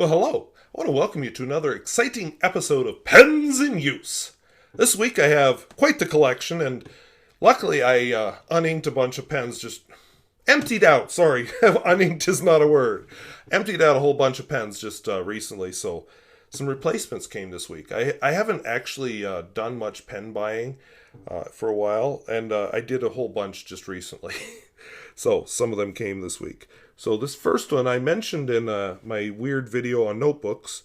Well, hello. I want to welcome you to another exciting episode of Pens in Use. This week I have quite the collection, and luckily I uninked a bunch of pens, just emptied out. Sorry, uninked is not a word. Emptied out a whole bunch of pens just recently, so some replacements came this week. I haven't actually done much pen buying for a while, and I did a whole bunch just recently. So some of them came this week. So this first one I mentioned in my weird video on notebooks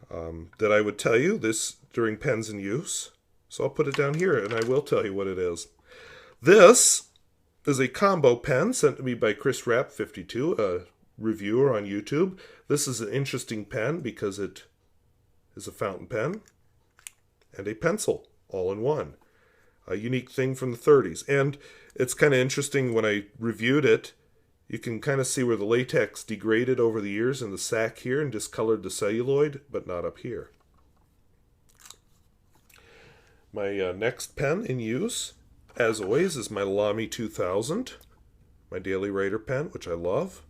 that I would tell you this during Pens in Use. So I'll put it down here and I will tell you what it is. This is a combo pen sent to me by Chris Rapp 52, a reviewer on YouTube. This is an interesting pen because it is a fountain pen and a pencil all in one. A unique thing from the 30s. And it's kind of interesting when I reviewed it. You can kind of see where the latex degraded over the years in the sac here and discolored the celluloid, but not up here. My next pen in use, as always, is my Lamy 2000, my daily writer pen, which I love.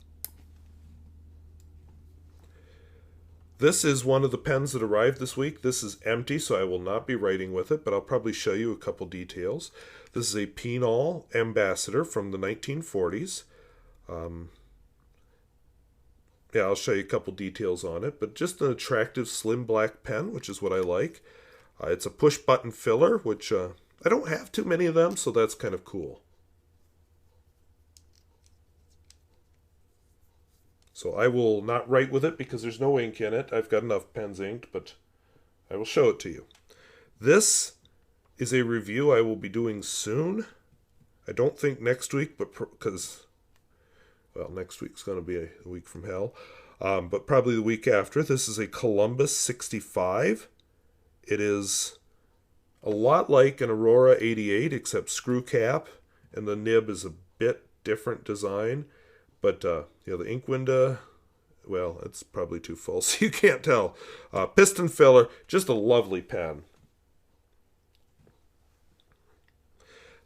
This is one of the pens that arrived this week. This is empty, so I will not be writing with it, but I'll probably show you a couple details. This is a Penol Ambassador from the 1940s. Yeah, I'll show you a couple details on it, but just an attractive slim black pen, which is what I like. It's a push-button filler, which I don't have too many of them, so that's kind of cool. So I will not write with it because there's no ink in it. I've got enough pens inked, but I will show it to you. This is a review I will be doing soon. I don't think next week, but because, well, next week's going to be a week from hell, but probably the week after. This is a Columbus 65. It is a lot like an Aurora 88, except screw cap, and the nib is a bit different design. But, the ink window, well, it's probably too full, so you can't tell. Piston filler, just a lovely pen.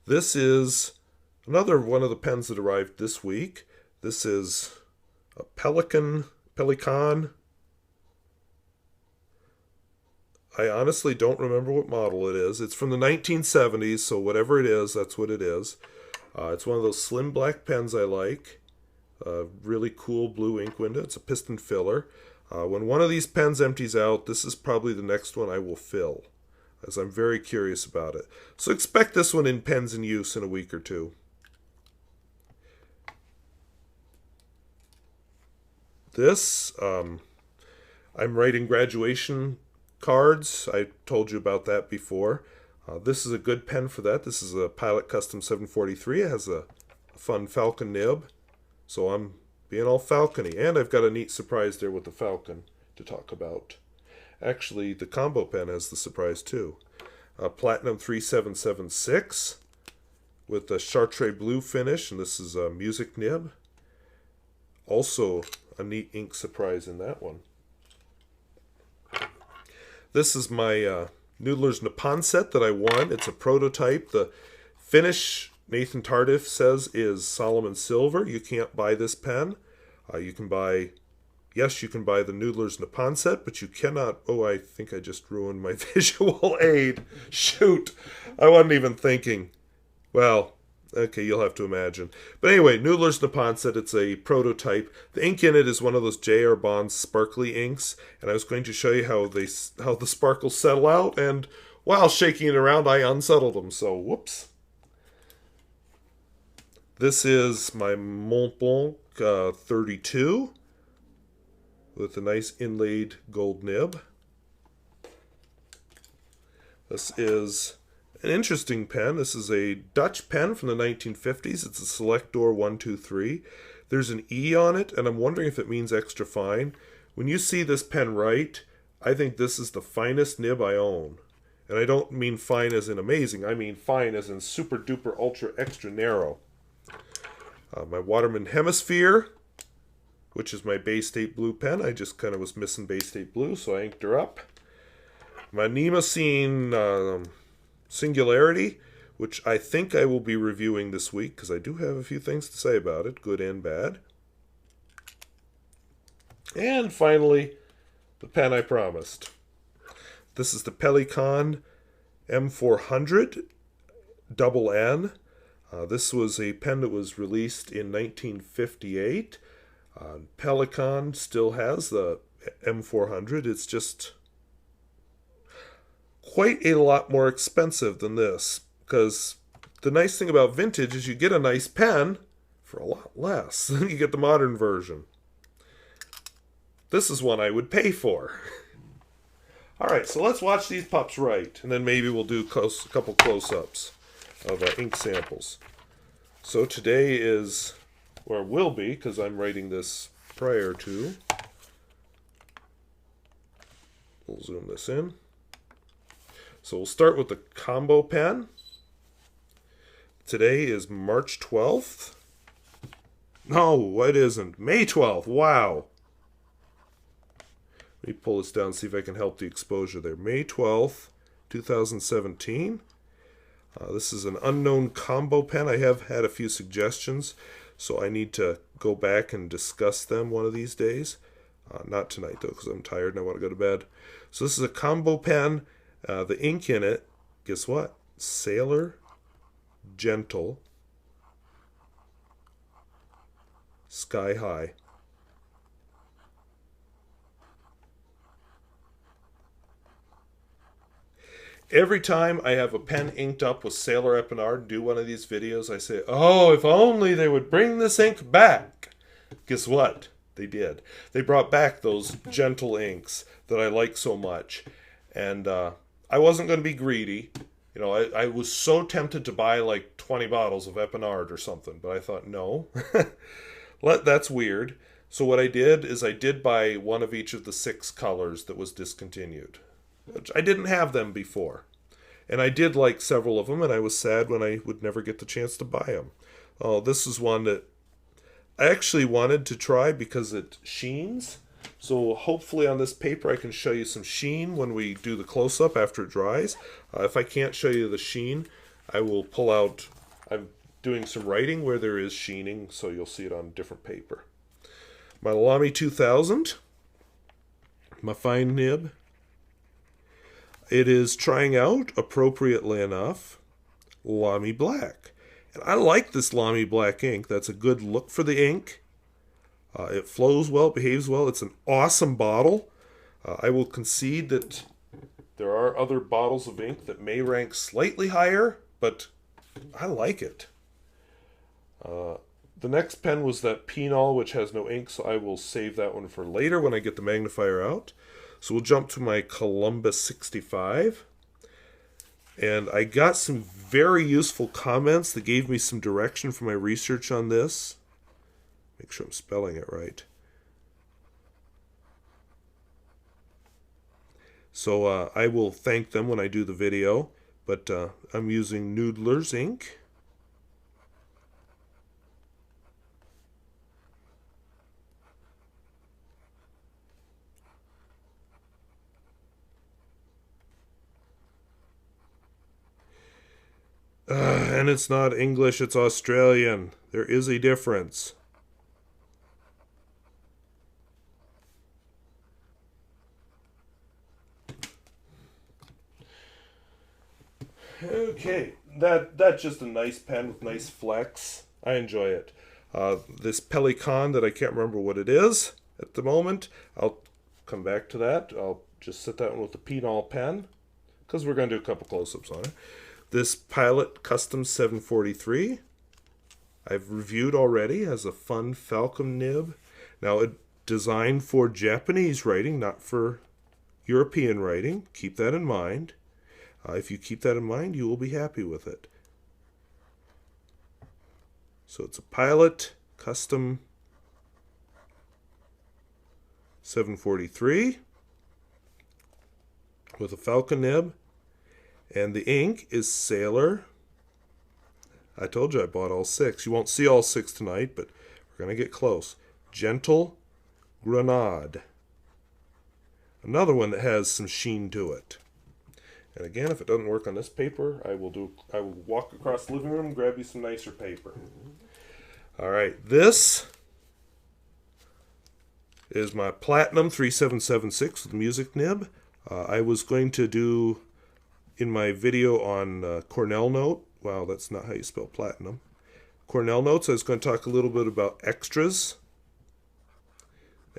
This is another one of the pens that arrived this week. This is a Pelikan. I honestly don't remember what model it is. It's from the 1970s, so whatever it is, that's what it is. It's one of those slim black pens I like. Really cool blue ink window. It's a piston filler. When one of these pens empties out, this is probably the next one I will fill, as I'm very curious about it. So expect this one in Pens in Use in a week or two. This, I'm writing graduation cards. I told you about that before. This is a good pen for that. This is a Pilot Custom 743. It has a fun falcon nib. So I'm being all falcony. And I've got a neat surprise there with the falcon to talk about. Actually, the combo pen has the surprise too. Platinum 3776 with a chartreuse blue finish. And this is a music nib. Also a neat ink surprise in that one. This is my Noodler's Neponset that I won. It's a prototype. The finish, Nathan Tardif says, is Solomon Silver. You can't buy this pen. You can buy the Noodler's Neponset, but you cannot... Oh, I think I just ruined my visual aid. Shoot. I wasn't even thinking. Well, okay, you'll have to imagine. But anyway, Noodler's Neponset, it's a prototype. The ink in it is one of those J.R. Bond sparkly inks, and I was going to show you how the sparkles settle out, and while shaking it around, I unsettled them, so whoops. This is my Montblanc 32 with a nice inlaid gold nib. This is an interesting pen. This is a Dutch pen from the 1950s. It's a Selector 123. There's an E on it, and I'm wondering if it means extra fine. When you see this pen write, I think this is the finest nib I own. And I don't mean fine as in amazing. I mean fine as in super duper ultra extra narrow. My Waterman Hemisphere, which is my Bay State Blue pen. I just kind of was missing Bay State Blue, so I inked her up. My Nemosine Singularity, which I think I will be reviewing this week, because I do have a few things to say about it, good and bad. And finally, the pen I promised. This is the Pelikan M400 double N. This was a pen that was released in 1958. Pelikan still has the M400. It's just quite a lot more expensive than this, because the nice thing about vintage is you get a nice pen for a lot less than you get the modern version. This is one I would pay for. Alright, so let's watch these pups write, and then maybe we'll do a couple close-ups of ink samples. So today is, or will be, because I'm writing this prior to. We'll zoom this in. So we'll start with the combo pen. Today is March 12th. No, it isn't. May 12th. Wow. Let me pull this down, see if I can help the exposure there. May 12th, 2017. This is an unknown combo pen. I have had a few suggestions, so I need to go back and discuss them one of these days. Not tonight, though, because I'm tired and I want to go to bed. So this is a combo pen. The ink in it, guess what? Sailor, Gentle, Sky High. Every time I have a pen inked up with Sailor Epinard and do one of these videos, I say, oh, if only they would bring this ink back. Guess what? They did. They brought back those gentle inks that I like so much. And I wasn't going to be greedy. You know, I was so tempted to buy like 20 bottles of Epinard or something, but I thought, no, that's weird. So what I did is I did buy one of each of the 6 colors that was discontinued. I didn't have them before. And I did like several of them, and I was sad when I would never get the chance to buy them. Oh, this is one that I actually wanted to try because it sheens. So hopefully on this paper I can show you some sheen when we do the close-up after it dries. If I can't show you the sheen, I will pull out, I'm doing some writing where there is sheening, so you'll see it on different paper. My Lamy 2000, my fine nib. It is trying out, appropriately enough, Lamy Black. And I like this Lamy Black ink. That's a good look for the ink. It flows well, behaves well. It's an awesome bottle. I will concede that there are other bottles of ink that may rank slightly higher, but I like it. The next pen was that Penol, which has no ink, so I will save that one for later when I get the magnifier out. So we'll jump to my Columbus 65. And I got some very useful comments that gave me some direction for my research on this. Make sure I'm spelling it right. So I will thank them when I do the video. But I'm using Noodler's ink. And it's not English, it's Australian. There is a difference. Okay, that's just a nice pen with nice flex. I enjoy it. This Pelikan that I can't remember what it is at the moment. I'll come back to that. I'll just set that one with the Penol pen because we're going to do a couple close-ups on it. This Pilot Custom 743 I've reviewed already, has a fun Falcon nib. Now, it's designed for Japanese writing, not for European writing. Keep that in mind. If you keep that in mind, you will be happy with it. So it's a Pilot Custom 743 with a Falcon nib. And the ink is Sailor. I told you I bought all 6. You won't see all 6 tonight, but we're going to get close. Gentle Grenade. Another one that has some sheen to it. And again, if it doesn't work on this paper, I will walk across the living room and grab you some nicer paper. All right, this is my Platinum 3776 with music nib. I was going to do in my video on Cornell note. Wow, that's not how you spell platinum. Cornell notes, I was going to talk a little bit about extras.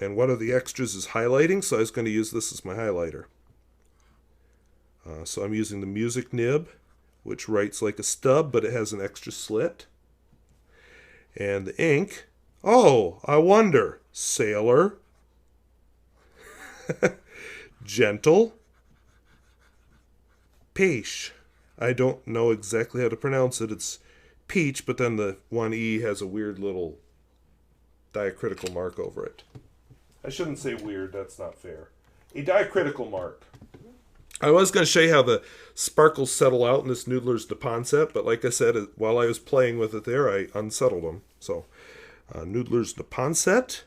And one of the extras is highlighting, so I was going to use this as my highlighter. So I'm using the music nib, which writes like a stub, but it has an extra slit. And the ink, oh, I wonder, Sailor, Gentle, Peach. I don't know exactly how to pronounce it. It's peach, but then the one E has a weird little diacritical mark over it. I shouldn't say weird, that's not fair. A diacritical mark. I was going to show you how the sparkles settle out in this Noodler's Neponset, but like I said, while I was playing with it there, I unsettled them. So, Noodler's Neponset.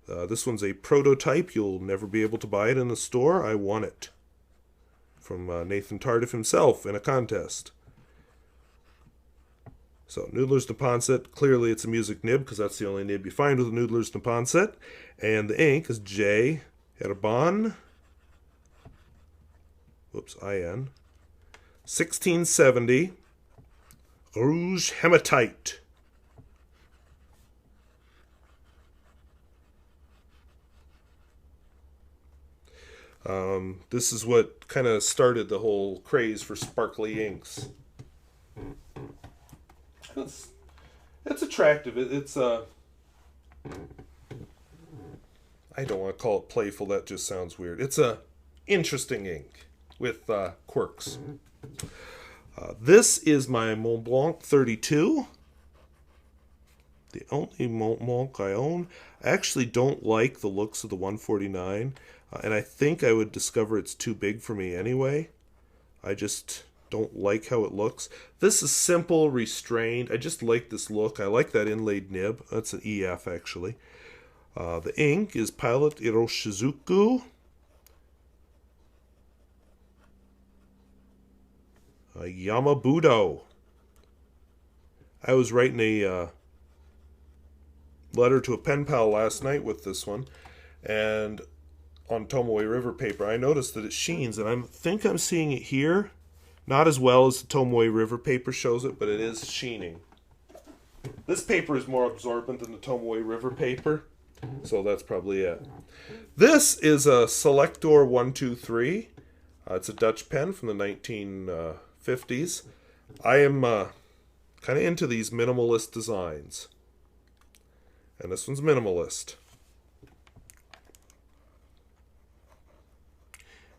This one's a prototype. You'll never be able to buy it in the store. I won it from Nathan Tardif himself in a contest. So, Noodler's Neponset, clearly it's a music nib, because that's the only nib you find with a Noodler's Neponset. And the ink is J. Herbon, IN, 1670, Rouge Hematite. This is what kind of started the whole craze for sparkly inks. It's attractive. It's I don't want to call it playful. That just sounds weird. It's a interesting ink with quirks. This is my Montblanc 32. The only Montblanc I own. I actually don't like the looks of the 149. And I think I would discover it's too big for me anyway. I just don't like how it looks. This is simple, restrained. I just like this look. I like that inlaid nib. That's an EF actually. The ink is Pilot Iroshizuku. Yamabudo. I was writing a letter to a pen pal last night with this one, and on Tomoe River paper, I noticed that it sheens, and I think I'm seeing it here. Not as well as the Tomoe River paper shows it, but it is sheening. This paper is more absorbent than the Tomoe River paper, so that's probably it. This is a Selector 123. It's a Dutch pen from the 1950s. I am kind of into these minimalist designs. And this one's minimalist.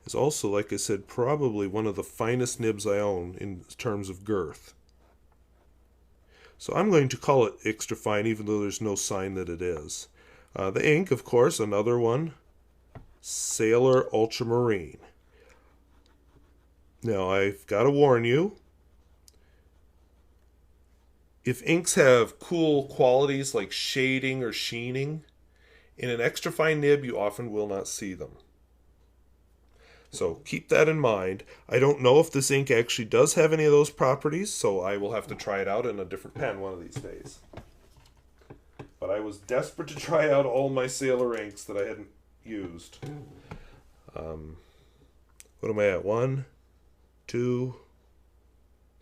It's also, like I said, probably one of the finest nibs I own in terms of girth. So I'm going to call it extra fine, even though there's no sign that it is. The ink, of course, another one, Sailor Ultramarine. Now, I've got to warn you, if inks have cool qualities like shading or sheening, in an extra fine nib, you often will not see them. So keep that in mind. I don't know if this ink actually does have any of those properties, so I will have to try it out in a different pen one of these days. But I was desperate to try out all my Sailor inks that I hadn't used. What am I at? 1, 2,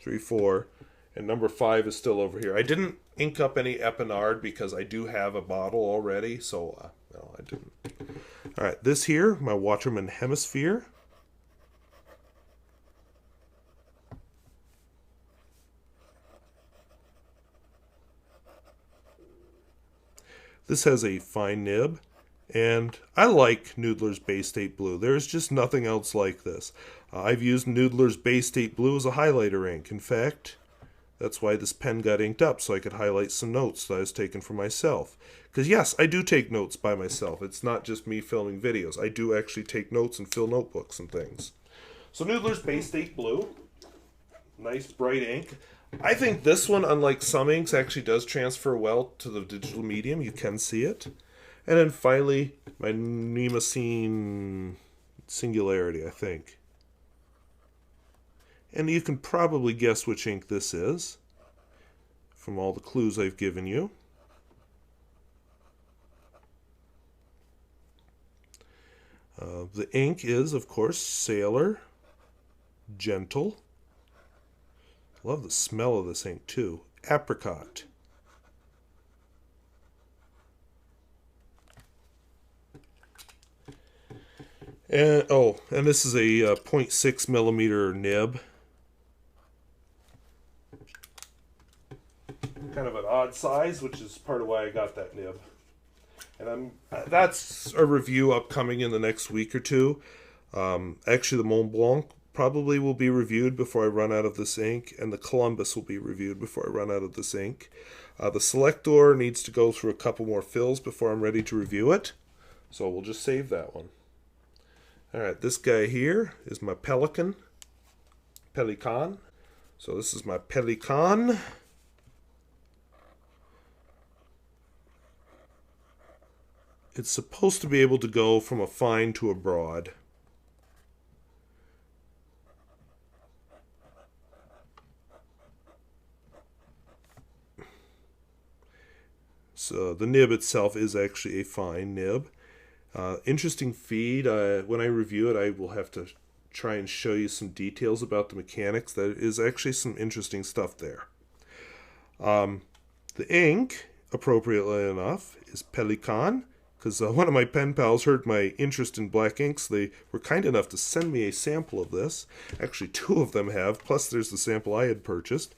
3, 4. And number 5 is still over here. I didn't ink up any Epinard because I do have a bottle already, so no, I didn't. All right, this here, my Waterman Hemisphere. This has a fine nib, and I like Noodler's Bay State Blue. There's just nothing else like this. I've used Noodler's Bay State Blue as a highlighter ink. In fact, that's why this pen got inked up, so I could highlight some notes that I was taking for myself. Because yes, I do take notes by myself. It's not just me filming videos. I do actually take notes and fill notebooks and things. So Noodler's Bay State Blue. Nice bright ink. I think this one, unlike some inks, actually does transfer well to the digital medium. You can see it. And then finally, my Nemosine Singularity, I think. And you can probably guess which ink this is from all the clues I've given you. The ink is, of course, Sailor, Gentle. Love the smell of this ink, too. Apricot. And this is a 0.6 millimeter nib. Kind of an odd size, which is part of why I got that nib. And that's a review upcoming in the next week or two. Actually, the Montblanc probably will be reviewed before I run out of this ink, and the Columbus will be reviewed before I run out of this ink. The Selector needs to go through a couple more fills before I'm ready to review it, so we'll just save that one. Alright, this guy here is my Pelikan. So this is my Pelikan. It's supposed to be able to go from a fine to a broad. So the nib itself is actually a fine nib. Interesting feed. When I review it, I will have to try and show you some details about the mechanics. There is actually some interesting stuff there. The ink, appropriately enough, is Pelikan, because one of my pen pals heard my interest in black inks. They were kind enough to send me a sample of this. Actually, 2 of them have, plus there's the sample I had purchased.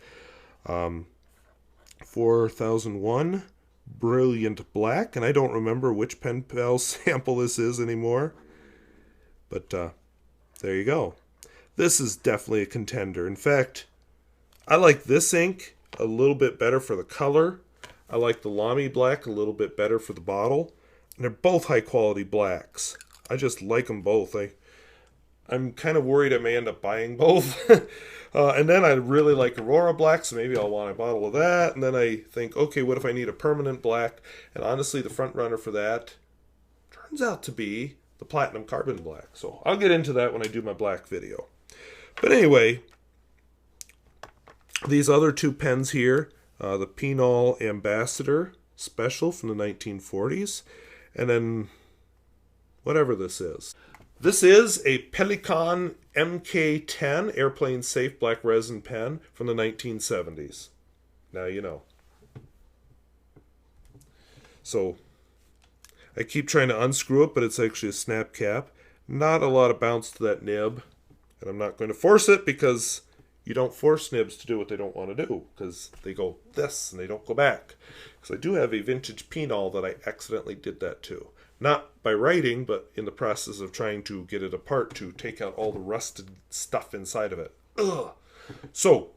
4001. Brilliant Black, and I don't remember which pen pal sample this is anymore, but there you go. This is definitely a contender. In fact, I like this ink a little bit better for the color. I like the Lamy Black a little bit better for the bottle, and they're both high quality blacks. I just like them both. I'm kind of worried I may end up buying both. And then I really like Aurora Black, so maybe I'll want a bottle of that. And then I think, okay, what if I need a permanent black? And honestly, the front runner for that turns out to be the Platinum Carbon Black. So I'll get into that when I do my black video. But anyway, these other 2 pens here, the Penol Ambassador Special from the 1940s, and then whatever this is. This is a Pelikan MK10 airplane safe black resin pen from the 1970s. Now you know. So I keep trying to unscrew it, but it's actually a snap cap. Not a lot of bounce to that nib. And I'm not going to force it, because you don't force nibs to do what they don't want to do, because they go this and they don't go back. Because I do have a vintage Penol that I accidentally did that too. Not by writing, but in the process of trying to get it apart to take out all the rusted stuff inside of it. Ugh. So,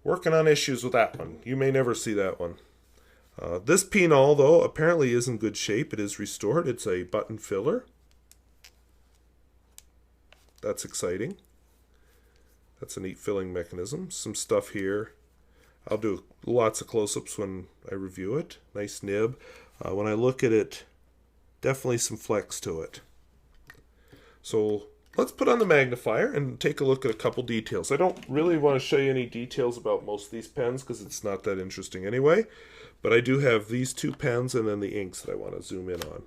working on issues with that one. You may never see that one. This Penol, though, apparently is in good shape. It is restored. It's a button filler. That's exciting. That's a neat filling mechanism. Some stuff here. I'll do lots of close-ups when I review it. Nice nib. When I look at it, definitely some flex to it. So let's put on the magnifier and take a look at a couple details. I don't really want to show you any details about most of these pens because it's not that interesting anyway. But I do have these 2 pens and then the inks that I want to zoom in on.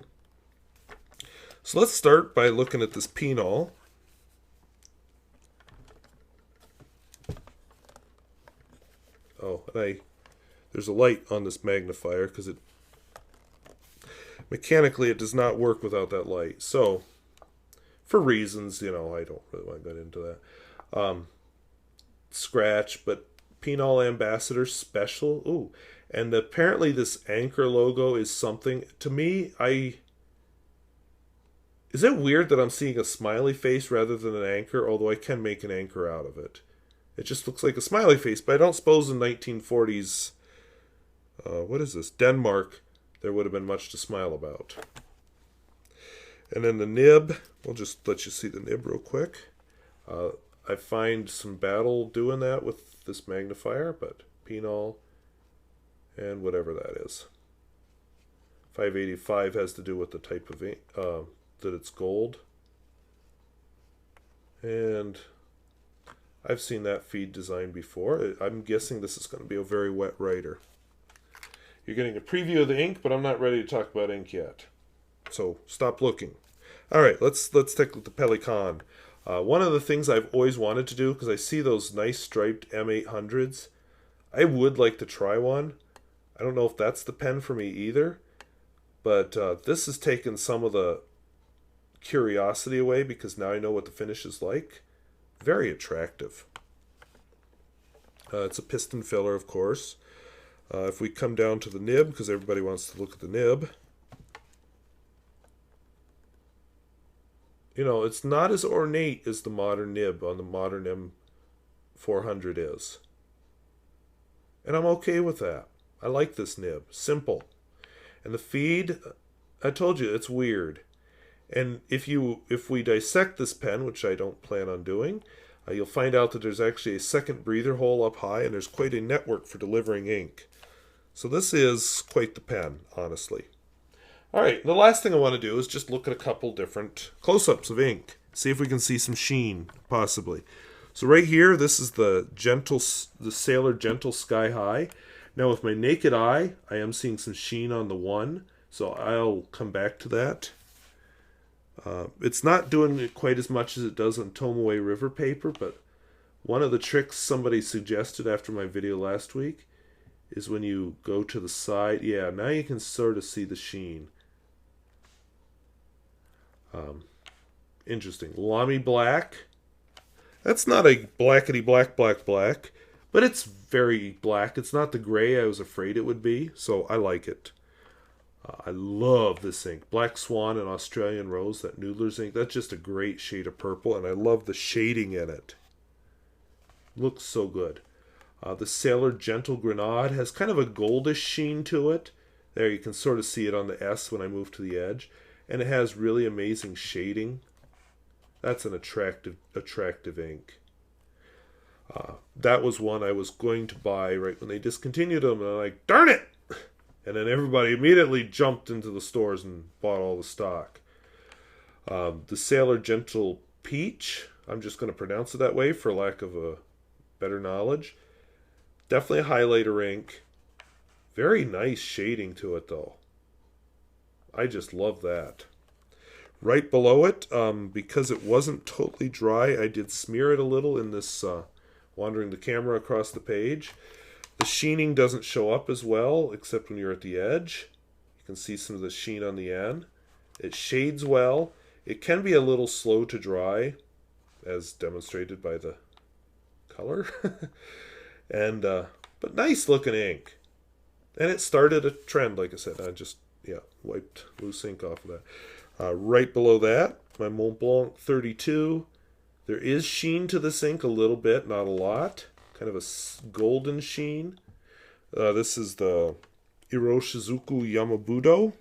So let's start by looking at this Penol. Oh, and there's a light on this magnifier because mechanically it does not work without that light. So, for reasons, I don't really want to get into that. Scratch, but Penol Ambassador Special. Ooh, and apparently this anchor logo is something, to me, is it weird that I'm seeing a smiley face rather than an anchor, although I can make an anchor out of it. It just looks like a smiley face, but I don't suppose in 1940s, what is this, Denmark, there would have been much to smile about. And then the nib, we'll just let you see the nib real quick. I find some battle doing that with this magnifier, but Penol and whatever that is. 585 has to do with the type of ink, that it's gold. And I've seen that feed design before. I'm guessing this is going to be a very wet writer. You're getting a preview of the ink, but I'm not ready to talk about ink yet. So stop looking. All right, let's take the Pelikan. One of the things I've always wanted to do, because I see those nice striped M800s, I would like to try one. I don't know if that's the pen for me either, but this has taken some of the curiosity away because now I know what the finish is like. Very attractive. It's a piston filler, of course. If we come down to the nib, because everybody wants to look at the nib, you know, it's not as ornate as the modern nib on the modern M400 is. And I'm okay with that. I like this nib. Simple. And the feed, I told you, it's weird. And if we dissect this pen, which I don't plan on doing, you'll find out that there's actually a second breather hole up high, and there's quite a network for delivering ink. So this is quite the pen, honestly. All right, the last thing I want to do is just look at a couple different close-ups of ink. See if we can see some sheen, possibly. So right here, this is the Sailor Gentle Sky High. Now with my naked eye, I am seeing some sheen on the one, so I'll come back to that. It's not doing it quite as much as it does on Tomoe River paper, but one of the tricks somebody suggested after my video last week is when you go to the side. Yeah, now you can sort of see the sheen. Interesting. Lamy black. That's not a blackety black, but it's very black. It's not the gray I was afraid it would be, so I like it. I love this ink. Black Swan and Australian Rose, that Noodler's ink. That's just a great shade of purple, and I love the shading in it. Looks so good. The Sailor Gentle Grenade has kind of a goldish sheen to it. There, you can sort of see it on the S when I move to the edge. And it has really amazing shading. That's an attractive ink. That was one I was going to buy right when they discontinued them, and I'm like, darn it! And then everybody immediately jumped into the stores and bought all the stock. The Sailor Gentle Peach, I'm just going to pronounce it that way for lack of a better knowledge. Definitely a highlighter ink. Very nice shading to it, though. I just love that. Right below it, because it wasn't totally dry, I did smear it a little in this wandering the camera across the page. The sheening doesn't show up as well, except when you're at the edge. You can see some of the sheen on the end. It shades well. It can be a little slow to dry, as demonstrated by the color. And but nice looking ink. And it started a trend, like I said. I just, wiped loose ink off of that. Right below that, my Montblanc 32. There is sheen to this ink a little bit, not a lot. Kind of a golden sheen. This is the Iroshizuku Yamabudo.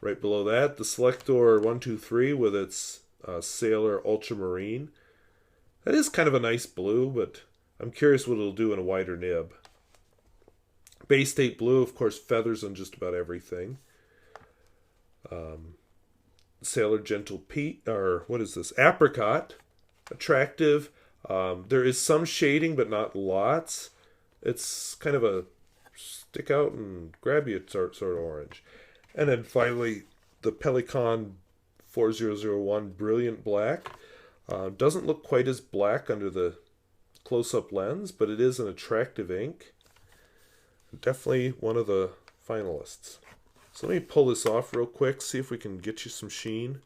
Right below that, the Selector 123 with its Sailor Ultramarine. That is kind of a nice blue, but I'm curious what it'll do in a wider nib. Bay State Blue, of course, feathers on just about everything. Sailor Gentle Peach, or what is this? Apricot. Attractive. There is some shading, but not lots. It's kind of a stick out and grab you sort of orange. And then finally, the Pelikan 4001 Brilliant Black. Doesn't look quite as black under the close-up lens, but it is an attractive ink. Definitely one of the finalists. So let me pull this off real quick, see if we can get you some sheen.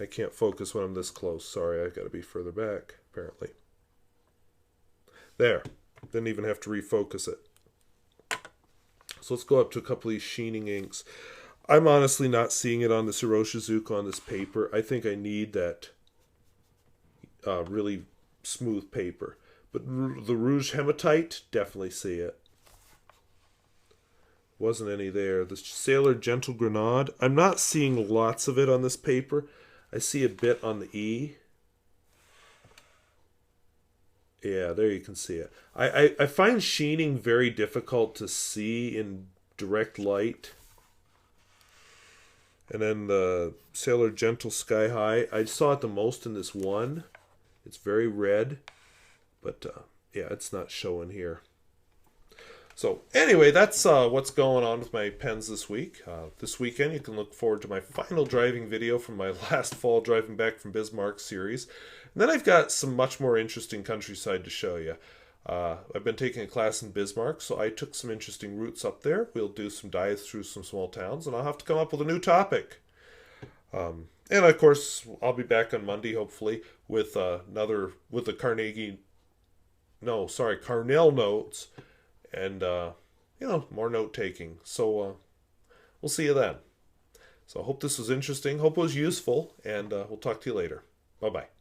I can't focus when I'm this close. Sorry, I've got to be further back, apparently. There. Didn't even have to refocus it. So let's go up to a couple of these sheening inks. I'm honestly not seeing it on this Iroshizuku on this paper. I think I need that really smooth paper. But the Rouge Hematite, definitely see it. Wasn't any there. The Sailor Gentle Grenade, I'm not seeing lots of it on this paper. I see a bit on the E. Yeah, there you can see it. I find sheening very difficult to see in direct light. And then the Sailor Gentle Sky High, I saw it the most in this one. It's very red, but yeah, it's not showing here. So anyway, that's what's going on with my pens this week. This weekend, you can look forward to my final driving video from my last fall driving back from Bismarck series. And then I've got some much more interesting countryside to show you. I've been taking a class in Bismarck, so I took some interesting routes up there. We'll do some dives through some small towns, and I'll have to come up with a new topic. And of course, I'll be back on Monday, hopefully, with the Carnell notes, and more note taking. So we'll see you then. So I hope this was interesting. Hope it was useful, and we'll talk to you later. Bye bye.